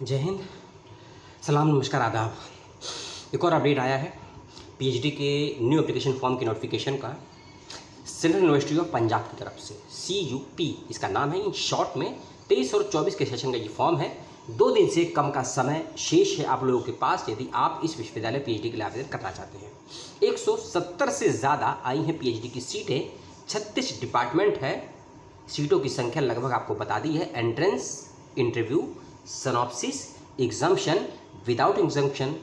जय हिंद, सलाम, नमस्कार, आदाब। एक और अपडेट आया है पीएचडी के न्यू एप्लीकेशन फॉर्म की नोटिफिकेशन का सेंट्रल यूनिवर्सिटी ऑफ पंजाब की तरफ से। CUP इसका नाम है। इन शॉर्ट में 23 और 24 के सेशन का ये फॉर्म है। 2 दिन से कम का समय शेष है आप लोगों के पास यदि आप इस विश्वविद्यालय पीएचडी के लिए आवेदन करना चाहते हैं। 170 से ज़्यादा आई हैं पीएचडी की सीटें। 36 डिपार्टमेंट है। सीटों की संख्या लगभग आपको बता दी है। Entrance, interview, synopsis, exemption, without exemption,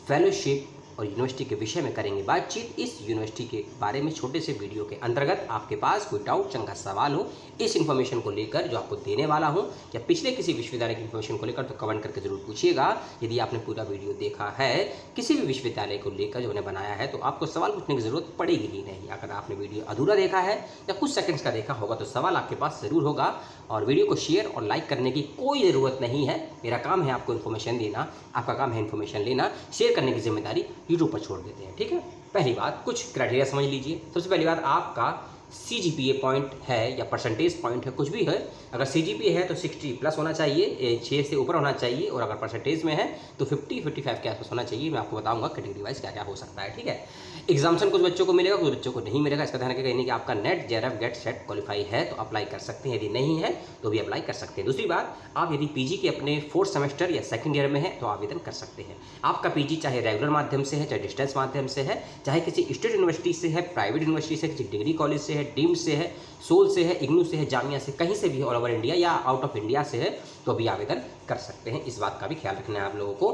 fellowship और यूनिवर्सिटी के विषय में करेंगे बातचीत। इस यूनिवर्सिटी के बारे में छोटे से वीडियो के अंतर्गत आपके पास कोई डाउट, चंगा सवाल हो इस इन्फॉर्मेशन को लेकर जो आपको देने वाला हूं, या पिछले किसी विश्वविद्यालय की इन्फॉर्मेशन को लेकर, तो कमेंट करके जरूर पूछिएगा। यदि आपने पूरा वीडियो देखा है किसी भी विश्वविद्यालय को लेकर जो मैंने बनाया है, तो आपको सवाल पूछने की जरूरत पड़ेगी ही नहीं। अगर आपने वीडियो अधूरा देखा है या कुछ सेकंड्स का देखा होगा तो सवाल आपके पास जरूर होगा। और वीडियो को शेयर और लाइक करने की कोई ज़रूरत नहीं है। मेरा काम है आपको इन्फॉर्मेशन देना, आपका काम है इन्फॉर्मेशन लेना। शेयर करने की जिम्मेदारी यूट्यूब पर छोड़ देते हैं, ठीक है। पहली बात, कुछ क्राइटेरिया समझ लीजिए। सबसे पहली बात, आपका CGPA पॉइंट है या परसेंटेज पॉइंट है, कुछ भी है। अगर CGPA है तो 60 प्लस होना चाहिए, 6 से ऊपर होना चाहिए। और अगर परसेंटेज में है तो 50-55 के आसपास होना चाहिए। मैं आपको बताऊंगा कैटेगरी वाइज क्या क्या हो सकता है, ठीक है। एग्जाम्शन कुछ बच्चों को मिलेगा, कुछ बच्चों को नहीं मिलेगा। इसका ध्यान रखिएगा। यानी कि आपका NET, JRF, GATE, SET qualify है तो अप्लाई कर सकते हैं। यदि नहीं है तो भी अप्लाई कर सकते हैं। दूसरी बात, आप यदि PG के अपने 4th सेमेस्टर या 2nd ईयर में है तो आवेदन कर सकते हैं। आपका PG चाहे रेगुलर माध्यम से है, चाहे डिस्टेंस माध्यम से है, चाहे किसी स्टेट यूनिवर्सिटी से है, प्राइवेट यूनिवर्सिटी से, किसी डिग्री कॉलेज से है, डीम्ड से है, सोल से है, इग्नू से है, जामिया से, कहीं से भी ऑल ओवर इंडिया या आउट ऑफ इंडिया से है तो भी आवेदन कर सकते हैं। इस बात का भी ख्याल रखना है आप लोगों को।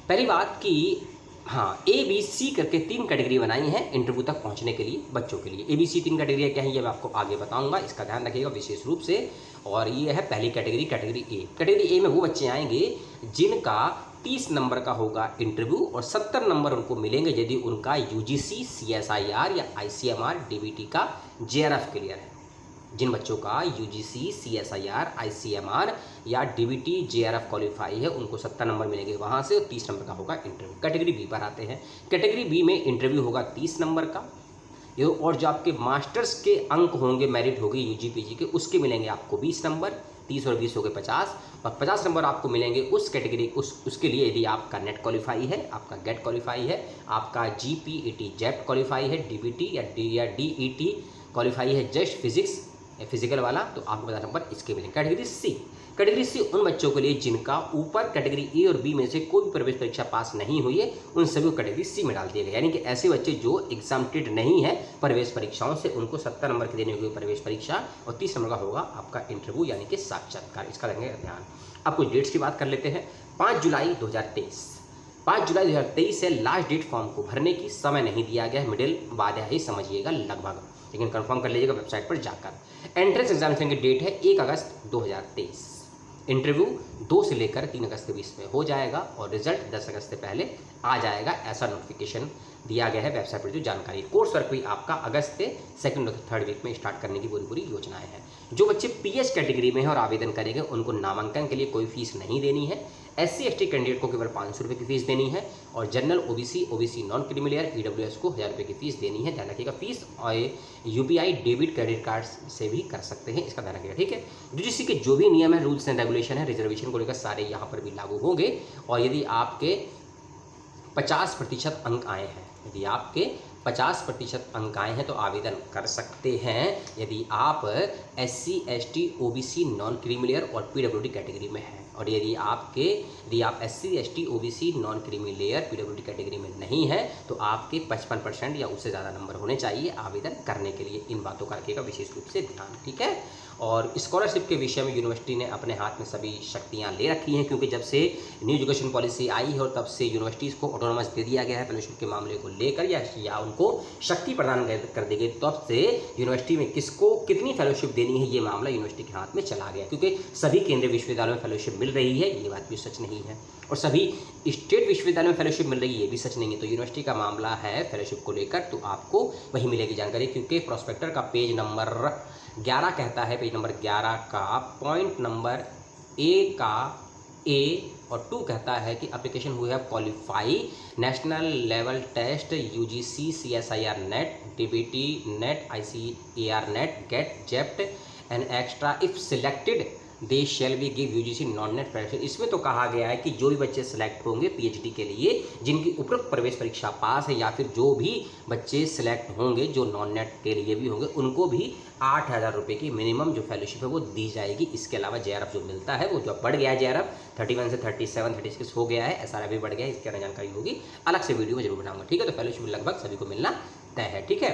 पहली बात कि हाँ, ABC करके 3 कैटेगरी बनाई हैं इंटरव्यू तक पहुंचने के लिए बच्चों के लिए। ABC 3 कैटेगरी क्या है ये मैं आपको आगे बताऊंगा, इसका ध्यान रखिएगा विशेष रूप से। और ये है पहली category, category A। Category A में वो बच्चे आएंगे जिनका 30 नंबर का होगा इंटरव्यू और 70 नंबर उनको मिलेंगे यदि उनका UGC, CSIR या ICMR, DBT का JRF क्लियर है। जिन बच्चों का UGC, CSIR, ICMR या DBT, JRF क्वालिफाई है उनको 70 नंबर मिलेंगे वहाँ से, और 30 नंबर का होगा इंटरव्यू। कैटेगरी B पर आते हैं। कैटेगरी B में इंटरव्यू होगा 30 नंबर का, और जो आपके मास्टर्स के अंक होंगे, मेरिट होगी UG PG के, उसके मिलेंगे आपको 20 नंबर। 30 और 20 हो गए 50, और 50 नंबर आपको मिलेंगे उस कैटेगरी उसके लिए यदि आपका नेट क्वालिफाई है, आपका गेट क्वालिफाई है, आपका GPET जेप्ट क्वालिफाई है, DBT या DET क्वालिफाई है, जस्ट फिजिक्स फिजिकल वाला, तो आपको 50 नंबर इसके मिलेंगे। कैटेगरी C उन बच्चों के लिए जिनका ऊपर कैटेगरी A और B में से कोई भी प्रवेश परीक्षा पास नहीं हुई है, उन सभी को कैटेगरी C में डाल दिया गया। यानी कि ऐसे बच्चे जो एग्जाम्प्टेड नहीं है प्रवेश परीक्षाओं से, उनको 70 नंबर की देनी होगी प्रवेश परीक्षा और 30 नंबर का होगा आपका इंटरव्यू यानी कि साक्षात्कार। इसका रखेंगे ध्यान। अब कुछ डेट्स की बात कर लेते हैं। 5 जुलाई 2023 से लास्ट डेट फॉर्म को भरने की। समय नहीं दिया गया है, मिडिल बाद ही समझिएगा लगभग, लेकिन कंफर्म कर लीजिएगा वेबसाइट पर जाकर। एंट्रेंस एग्जामिनेशन की डेट है 1 अगस्त 2023। इंटरव्यू 2 से लेकर 3 अगस्त के बीच में हो जाएगा और रिजल्ट 10 अगस्त से पहले आ जाएगा, ऐसा नोटिफिकेशन दिया गया है वेबसाइट पर जो जानकारी। कोर्स वर्क भी आपका अगस्त से 2nd और 3rd वीक में स्टार्ट करने की पूरी योजनाएं हैं। जो बच्चे PS कैटेगरी में हैं और आवेदन करेंगे उनको नामांकन के लिए कोई फीस नहीं देनी है। SC ST कैंडिडेट को केवल 500 रुपये की फीस देनी है, और general OBC non creamy layer EWS को 1000 रुपये की फीस देनी है। ध्यान रखिएगा। फीस और UPI डेबिट क्रेडिट कार्ड से भी कर सकते हैं, इसका ध्यान रखिएगा, ठीक है। UGC के जो भी नियम है, रूल्स एंड रेगुलेशन है रिजर्वेशन को लेकर, सारे यहाँ पर भी लागू होंगे। और यदि आपके 50% अंक आए हैं, यदि आपके 50% अंक आए हैं तो आवेदन कर सकते हैं यदि आप SC ST OBC non creamy layer और PWD कैटेगरी में हैं। और यदि आप SC ST OBC non creamy layer PWD category में नहीं है तो आपके 55% या उससे ज़्यादा नंबर होने चाहिए आवेदन करने के लिए। इन बातों का रखिएगा विशेष रूप से ध्यान, ठीक है। और स्कॉलरशिप के विषय में यूनिवर्सिटी ने अपने हाथ में सभी शक्तियां ले रखी हैं, क्योंकि जब से न्यू एजुकेशन पॉलिसी आई है और तब से यूनिवर्सिटीज़ को ऑटोनॉमस दे दिया गया है फेलोशिप के मामले को लेकर, या उनको शक्ति प्रदान कर दी गई, तब से यूनिवर्सिटी में किसको कितनी फेलोशिप देनी है ये मामला यूनिवर्सिटी के हाथ में चला गया। क्योंकि सभी केंद्रीय विश्वविद्यालयों में फेलोशिप मिल रही है, ये बात भी सच नहीं है, और सभी स्टेट विश्वविद्यालयों में फेलोशिप मिल रही है, ये भी सच नहीं है। तो यूनिवर्सिटी का मामला है फेलोशिप को लेकर, तो आपको वही मिलेगी जानकारी। क्योंकि प्रोस्पेक्टर का पेज नंबर 11 कहता है, पेज नंबर 11 का पॉइंट नंबर A और 2 कहता है कि एप्लीकेशन हुई है qualify national level test UGC CSIR NET DBT NET ICAR NET GATE JEST and extra if selected they shall be give UGC non NET परीक्षा। इसमें तो कहा गया है कि जो भी बच्चे सेलेक्ट होंगे पीएचडी के लिए, जिनकी उपरोक्त प्रवेश परीक्षा पास है, या फिर जो भी बच्चे सेलेक्ट होंगे जो नॉन नेट के लिए भी होंगे, उनको भी 8,000 रुपये की मिनिमम जो फेलोशिप है वो दी जाएगी। इसके अलावा जेआरएफ जो मिलता है वो जो बढ़ गया है, जेआरएफ 31 से 37 36 हो गया है, एसआरएफ भी बढ़ गया है, इसके बारे में जानकारी होगी, अलग से वीडियो में जरूर बनाऊंगा, ठीक है। तो फेलोशिप लगभग सभी को मिलना तय है, ठीक है।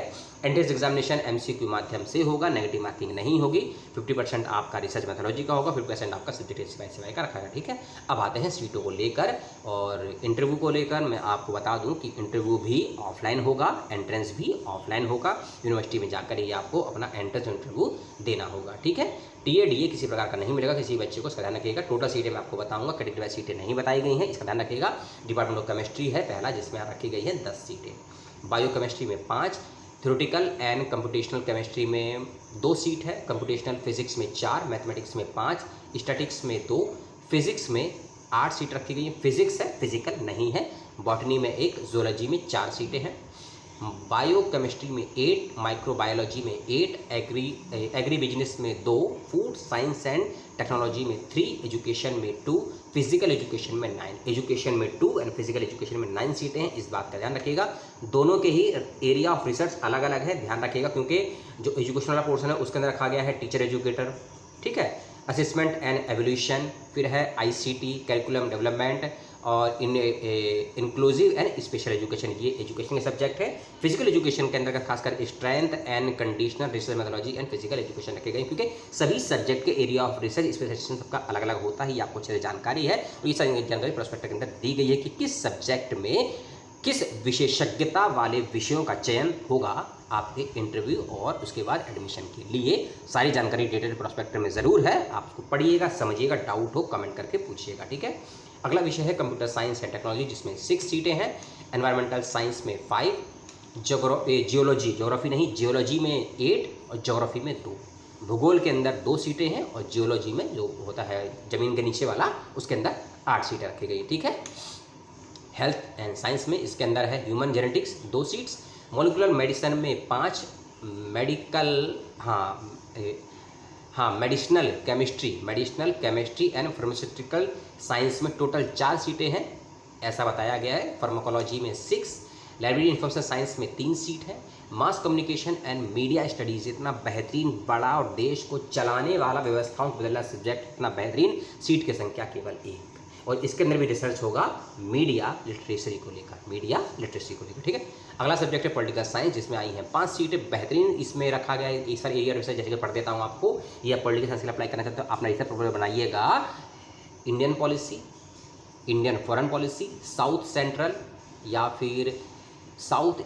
एंट्रेंस एग्जामिनेशन एमसीक्यू माध्यम से होगा, नेगेटिव मार्किंग नहीं होगी, 50% आपका रिसर्च मेथोलॉजी का होगा, 50% आपका सब्जेक्ट सिवाय का रखा है, ठीक है। अब आते हैं सीटों को लेकर और इंटरव्यू को लेकर। मैं आपको बता दूं कि इंटरव्यू भी ऑफलाइन होगा, एंट्रेंस भी ऑफलाइन होगा, यूनिवर्सिटी में जाकर ही आपको अपना एंट्रेंस इंटरव्यू देना होगा, ठीक है। टीए डीए किसी प्रकार का नहीं मिलेगा किसी बच्चे को, इसका ध्यान रखिएगा। टोटल सीटें मैं आपको बताऊंगा, कैटेगरी वाइज सीटें नहीं बताई गई हैं, इसका ध्यान रखिएगा। डिपार्टमेंट ऑफ केमिस्ट्री है पहला, जिसमें रखी गई है 10 सीटें, बायो केमिस्ट्री में 5, थ्योरेटिकल एंड कंप्यूटेशनल केमिस्ट्री में 2 सीट है, कंप्यूटेशनल फिजिक्स में 4, मैथमेटिक्स में 5, स्टैटिक्स में 2, फिजिक्स में 8 सीट रखी गई है, फिजिक्स है फिजिकल नहीं है, बॉटनी में 1, जोलॉजी में 4 सीटें हैं, बायो केमिस्ट्री में 8, माइक्रोबायोलॉजी में 8, एग्री बिजनेस में 2, फूड साइंस एंड टेक्नोलॉजी में 3, एजुकेशन में 2, फिजिकल एजुकेशन में 9, एजुकेशन में 2 एंड फिजिकल एजुकेशन में 9 सीटें हैं। इस बात का ध्यान रखिएगा, दोनों के ही एरिया ऑफ रिसर्च अलग अलग है, ध्यान रखिएगा, क्योंकि जो एजुकेशन वाला पोर्शन है उसके अंदर रखा गया है टीचर एजुकेटर, ठीक है, असेसमेंट एंड एवोल्यूशन, फिर है आईसीटी करिकुलम डेवलपमेंट और इंक्लूसिव एंड स्पेशल एजुकेशन, ये एजुकेशन के सब्जेक्ट है। फिजिकल एजुकेशन के अंदर खासकर strength and conditional research methodology and physical education रखे गए, क्योंकि सभी सब्जेक्ट के एरिया ऑफ रिसर्च स्पेशलाइजेशन सबका अलग अलग होता है, ये आपको अच्छे से जानकारी है। और ये सारी जानकारी प्रोस्पेक्ट के अंदर दी गई है कि किस सब्जेक्ट में किस विशेषज्ञता वाले विषयों का चयन होगा आपके इंटरव्यू और उसके बाद एडमिशन के लिए। सारी जानकारी डिटेल प्रोस्पेक्ट में ज़रूर है, आप उसको पढ़िएगा, समझिएगा, डाउट हो कमेंट करके पूछिएगा, ठीक है। अगला विषय है कंप्यूटर साइंस एंड टेक्नोलॉजी, जिसमें 6 सीटें हैं, एनवायरमेंटल साइंस में 5, जियोग्राफी नहीं, जियोलॉजी में 8 और ज्योग्राफी में 2, भूगोल के अंदर 2 सीटें हैं और जियोलॉजी में जो होता है ज़मीन के नीचे वाला उसके अंदर 8 सीटें रखी गई, ठीक है। हेल्थ एंड साइंस में इसके अंदर है human genetics 2 seats, molecular medicine में 5, medicinal chemistry and pharmaceutical science में टोटल 4 सीटें हैं, ऐसा बताया गया है। फार्माकोलॉजी में 6, लाइब्रेरी इंफॉर्मेशन साइंस में 3 सीट है, mass communication and media studies, इतना बेहतरीन बड़ा और देश को चलाने वाला, व्यवस्थाओं को बदलना सब्जेक्ट, इतना बेहतरीन, सीट की संख्या केवल 1, और इसके अंदर भी रिसर्च होगा मीडिया लिटरेसी को लेकर, ठीक है। अगला सब्जेक्ट है पॉलिटिकल साइंस, जिसमें आई हैं 5 सीटें, बेहतरीन इसमें रखा गया है। इस सारे एरिया रिसर्च जैसे कि पढ़ देता हूँ आपको, या पॉलिटिकल साइंस के लिए अप्लाई करना चाहते हो अपना रिसर्च प्रोपोजल बनाइएगा, Indian policy, Indian foreign policy, south central या फिर south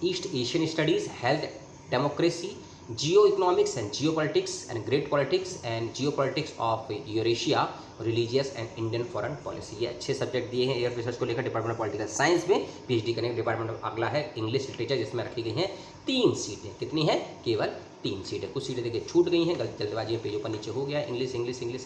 east Asian studies, health, democracy, Jio economics and Jio politics and great politics and Jio politics of Eurasia, religious and Indian foreign policy, ये अच्छे subject दिए हैं air research को लेकर department of political science में PhD करेंगे। Department of अगला है इंग्लिश लिटरेचर, जिसमें रखी गई हैं 3 सीटें, कितनी है, केवल 3 सीटें, कुछ सीटें देखिए छूट गई हैं, जल्दबाजी में पेज ऊपर नीचे हो गया। इंग्लिश,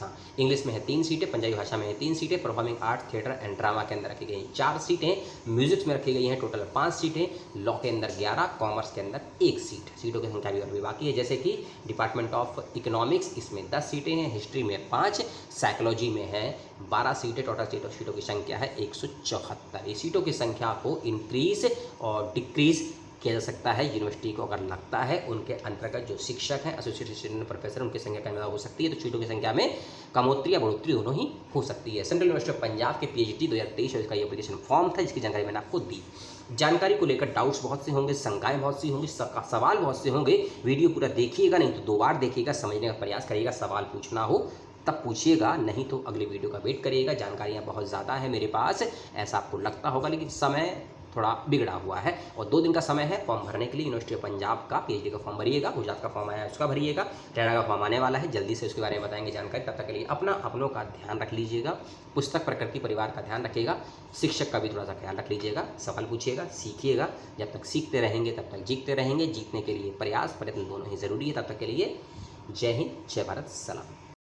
हाँ, इंग्लिश में है 3 सीटें, पंजाबी भाषा में है 3 सीटें, performing art, theatre and drama के अंदर रखी गई 4 सीटें, म्यूजिक्स में रखी गई हैं टोटल 5 सीटें, लॉ के अंदर 11, कॉमर्स के अंदर 1 सीट, सीटों की संख्या भी और भी बाकी है। जैसे कि डिपार्टमेंट ऑफ इकोनॉमिक्स, इसमें 10 सीटें हैं, हिस्ट्री में 5, साइकोलॉजी में है 12 सीटें, टोटल सीटों की संख्या है 174। ये सीटों की संख्या को इंक्रीज और डिक्रीज किया जा सकता है, यूनिवर्सिटी को अगर लगता है उनके अंतर्गत जो शिक्षक हैं, एसोसिएट स्टूडेंट प्रोफेसर, उनकी संख्या कम हो सकती है, तो सीटों की संख्या में कमोत्तरी या बढ़ोतरी दोनों ही हो सकती है। सेंट्रल यूनिवर्सिटी ऑफ पंजाब के पीएचडी 2023 और इसका ये एप्लीकेशन फॉर्म था, जिसकी जानकारी मैंने आपको दी। जानकारी को लेकर डाउट्स बहुत से होंगे, शंकाएं बहुत सी होंगी, सवाल बहुत से होंगे, वीडियो पूरा देखिएगा, नहीं तो 2 बार देखिएगा, समझने का प्रयास करिएगा, सवाल पूछना हो तब पूछिएगा, नहीं तो अगले वीडियो का वेट करिएगा। जानकारियाँ बहुत ज़्यादा है मेरे पास, ऐसा आपको लगता होगा, लेकिन समय थोड़ा बिगड़ा हुआ है और 2 दिन का समय है फॉर्म भरने के लिए। यूनिवर्सिटी ऑफ पंजाब का पीएचडी का फॉर्म भरिएगा, गुजरात का फॉर्म आया है उसका भरिएगा, हरियाणा का फॉर्म आने वाला है, जल्दी से उसके बारे में बताएंगे जानकारी। तब तक के लिए अपनों का ध्यान रख लीजिएगा, पुस्तक, प्रकृति, परिवार का ध्यान रखिएगा, शिक्षक का भी थोड़ा सा ख्याल रख लीजिएगा, सवाल पूछिएगा, सीखिएगा। जब तक सीखते रहेंगे तब तक जीतते रहेंगे। जीतने के लिए प्रयास, प्रयत्न दोनों ही ज़रूरी है। तब तक के लिए जय हिंद, जय भारत, सलाम।